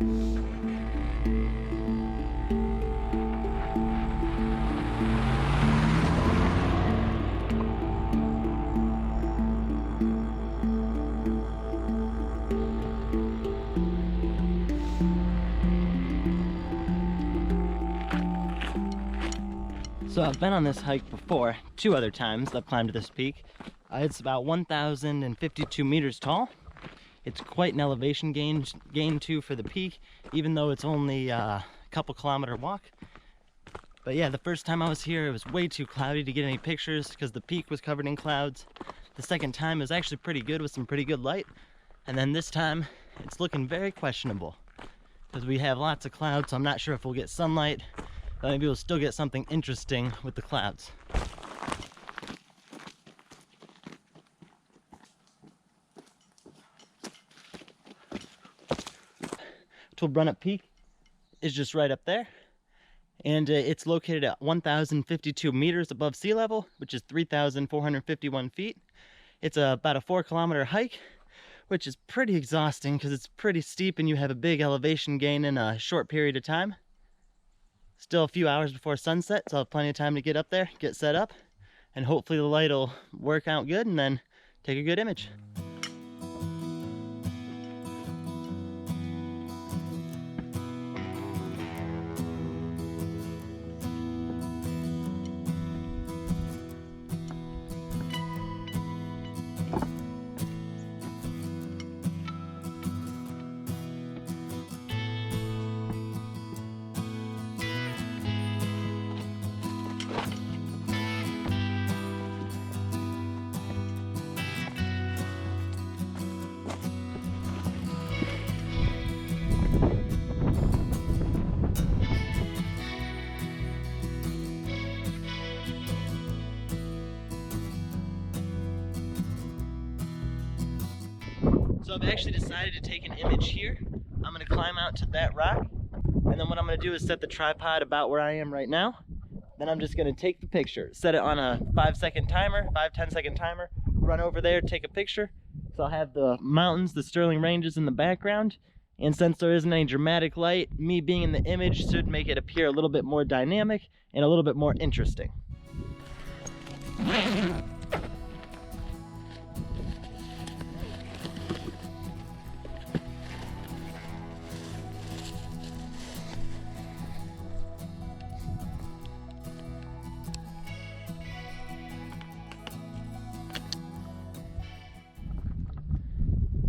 So I've been on this hike before, 2 other times I've climbed this peak. It's about 1,052 meters tall. It's quite an elevation gain too for the peak, even though it's only a couple kilometer walk. But yeah, the first time I was here, it was way too cloudy to get any pictures because the peak was covered in clouds. The second time it was actually pretty good with some pretty good light. And then this time, it's looking very questionable because we have lots of clouds, so I'm not sure if we'll get sunlight. But maybe we'll still get something interesting with the clouds. Brunup Peak is just right up there, and it's located at 1,052 meters above sea level, which is 3,451 feet. It's about a 4-kilometer hike, which is pretty exhausting because it's pretty steep and you have a big elevation gain in a short period of time. Still a few hours before sunset, so I'll have plenty of time to get up there, get set up, and hopefully the light will work out good and then take a good image. So I've actually decided to take an image here. I'm gonna climb out to that rock, and then what I'm gonna do is set the tripod about where I am right now. Then I'm just gonna take the picture, set it on a 5-10 second timer, run over there, take a picture. So I'll have the mountains, the Sterling Ranges in the background, and since there isn't any dramatic light, me being in the image should make it appear a little bit more dynamic and a little bit more interesting.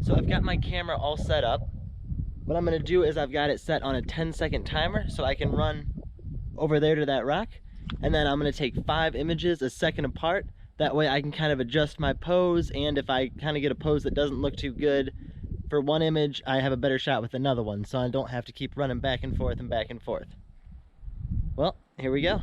So I've got my camera all set up. What I'm gonna do is I've got it set on a 10-second timer so I can run over there to that rock. And then I'm gonna take 5 images a second apart. That way I can kind of adjust my pose, and if I kind of get a pose that doesn't look too good for one image, I have a better shot with another one, so I don't have to keep running back and forth and back and forth. Well, here we go.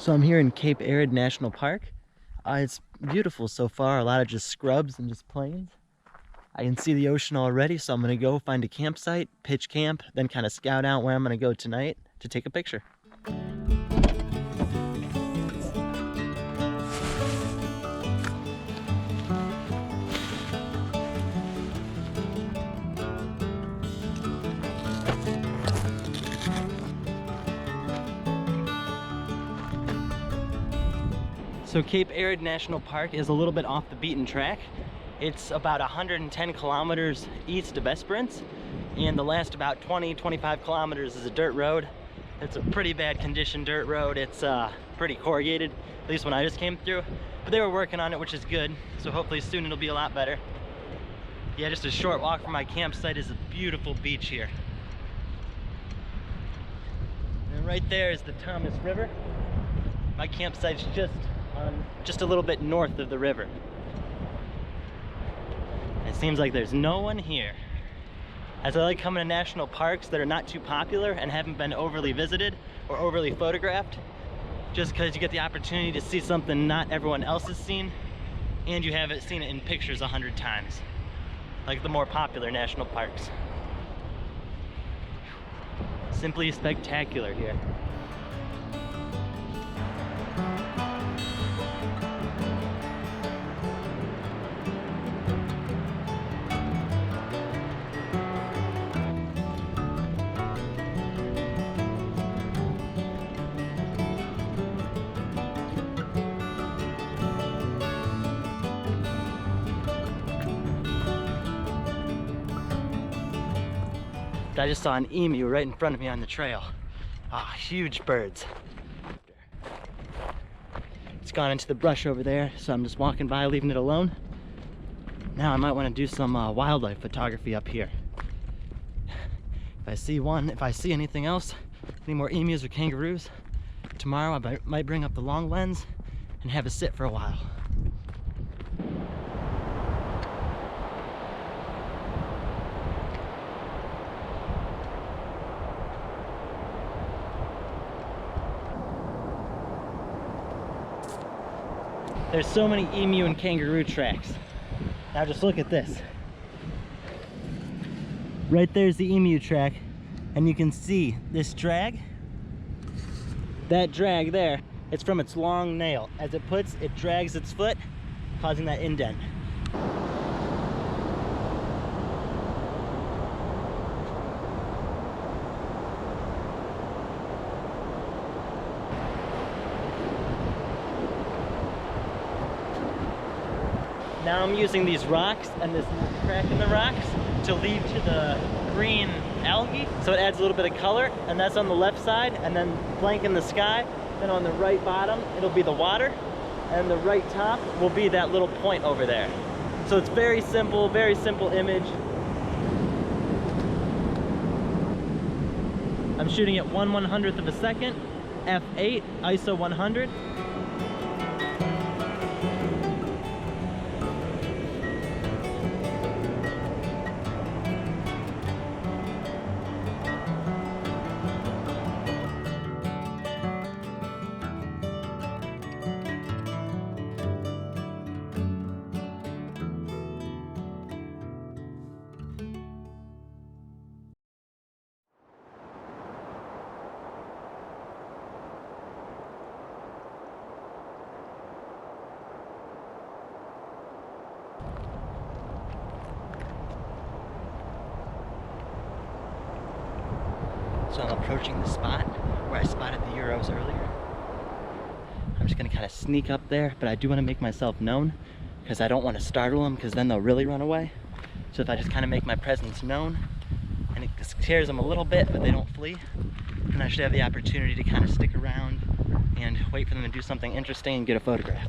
So I'm here in Cape Arid National Park. It's beautiful so far, a lot of just scrubs and just plains. I can see the ocean already, so I'm gonna go find a campsite, pitch camp, then kind of scout out where I'm gonna go tonight to take a picture. So Cape Arid National Park is a little bit off the beaten track. It's about 110 kilometers east of Esperance, and the last about 20-25 kilometers is a dirt road. It's a pretty bad condition dirt road. It's pretty corrugated, at least when I just came through. But they were working on it, which is good, so hopefully soon it'll be a lot better. Yeah, just a short walk from my campsite is a beautiful beach here. And right there is the Thomas River. My campsite's just a little bit north of the river. It seems like there's no one here. As I like coming to national parks that are not too popular and haven't been overly visited or overly photographed, just because you get the opportunity to see something not everyone else has seen, and you haven't seen it in pictures 100 times, like the more popular national parks. Simply spectacular here. I just saw an emu right in front of me on the trail. Ah, huge birds. It's gone into the brush over there, so I'm just walking by, leaving it alone. Now I might want to do some wildlife photography up here. If I see anything else, any more emus or kangaroos, tomorrow I might bring up the long lens and have a sit for a while. There's so many emu and kangaroo tracks. Now just look at this. Right there's the emu track, and you can see this drag. That drag there, it's from its long nail. As it drags its foot, causing that indent. Now I'm using these rocks and this crack in the rocks to lead to the green algae, so it adds a little bit of color, and that's on the left side, and then blank in the sky. Then on the right bottom it'll be the water, and the right top will be that little point over there. So it's very simple image. I'm shooting at 1/100th of a second, f8, ISO 100. So I'm approaching the spot where I spotted the Euros earlier. I'm just gonna kind of sneak up there, but I do want to make myself known because I don't want to startle them, because then they'll really run away. So if I just kind of make my presence known and it scares them a little bit, but they don't flee, then I should have the opportunity to kind of stick around and wait for them to do something interesting and get a photograph.